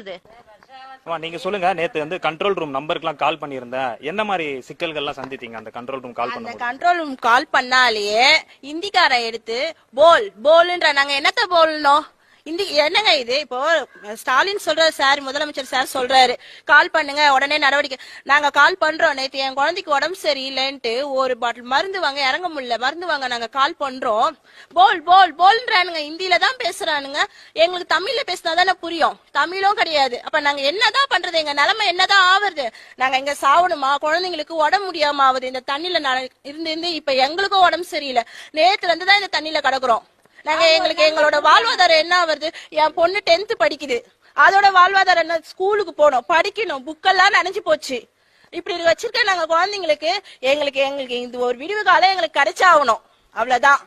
பண்றது? நீங்க சொல்லுங்க, நேத்து வந்து கண்ட்ரோல் ரூம் நம்பருக்குலாம் கால் பண்ணியிருந்தேன், என்ன மாதிரி சிக்கல்கள்லாம் சந்தித்தீங்க அந்த கண்ட்ரோல் ரூம் கால் அந்த பண்ணும்போது? கண்ட்ரோல் ரூம் கால் பண்ணாலேயே இந்திக்கார எடுத்து போல் போல்ன்ற, நாங்க என்னத்த போல்னோம்? என்னங்க இது? இப்போ ஸ்டாலின் சொல்றாரு, சார் முதலமைச்சர் சார் சொல்றாரு கால் பண்ணுங்க உடனே நடவடிக்கை. நாங்க கால் பண்றோம். நேத்து என் குழந்தைக்கு உடம்பு சரியில்லைன்ட்டு ஒரு பாட்டில் மருந்து வாங்க இறங்க முடியல, மருந்து வாங்க நாங்க கால் பண்றோம். போல் போல் போல்ன்றானுங்க, ஹிந்தியில தான் பேசுறானுங்க. எங்களுக்கு தமிழ்ல பேசினாதானே புரியும், தமிழும் கிடையாது. அப்ப நாங்க என்னதான் பண்றது? எங்க நிலைமை என்னதான் ஆகுறது? நாங்க இங்க சாவணுமா? குழந்தைங்களுக்கு உடம்பு முடியாம ஆகுது இந்த தண்ணியில இருந்து. இப்ப எங்களுக்கும் உடம்பு சரியில்லை, நேத்துல இருந்து தான் இந்த தண்ணியில கிடக்குறோம். நாங்க எங்களோட வாழ்வாதாரம் என்ன வருது? என் பொண்ணு 10th படிக்குது, அதோட வாழ்வாதாரம் என்ன? ஸ்கூலுக்கு போனோம், படிக்கணும், புக்கெல்லாம் நனைஞ்சு போச்சு. இப்படி வச்சிருக்க நாங்க குழந்தைங்களுக்கு எங்களுக்கு இந்த ஒரு விடிவு காலம் எங்களுக்கு கிடைச்சாகணும், அவ்வளவுதான்.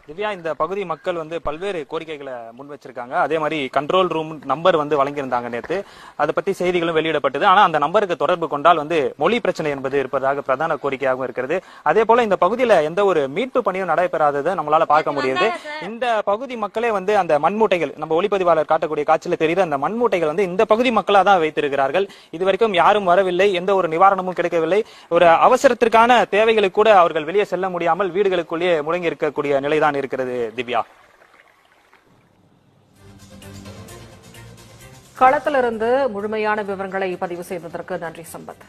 திவ்யா, இந்த பகுதி மக்கள் வந்து பல்வேறு கோரிக்கைகளை முன் வச்சிருக்காங்க. அதே மாதிரி கண்ட்ரோல் ரூம் நம்பர் வந்து வழங்கியிருந்தாங்க நேத்து, அதை பத்தி செய்திகளும் வெளியிடப்பட்டது. ஆனா அந்த நம்பருக்கு தொடர்பு கொண்டால் வந்து மொழி பிரச்சனை என்பது இருப்பதாக பிரதான கோரிக்கையாகவும் இருக்கிறது. அதே போல இந்த பகுதியில எந்த ஒரு மீட்பு பணியும் நடைபெறாததை நம்மளால பார்க்க முடியுது. இந்த பகுதி மக்களே வந்து அந்த மண்மூட்டைகள், நம்ம ஒளிப்பதிவாளர் காட்டக்கூடிய காட்சியில தெரியுது, அந்த மண்மூட்டைகள் வந்து இந்த பகுதி மக்களா தான் வைத்திருக்கிறார்கள். இதுவரைக்கும் யாரும் வரவில்லை, எந்த ஒரு நிவாரணமும் கிடைக்கவில்லை. ஒரு அவசரத்திற்கான தேவைகளுக்கு கூட அவர்கள் வெளியே செல்ல முடியாமல் வீடுகளுக்குள்ளேயே முடங்கி இருக்கக்கூடிய நிலைதான் இருக்கிறது. திவ்யா, களத்திலிருந்து முழுமையான விவரங்களை பதிவு செய்ததற்கு நன்றி சம்பத்.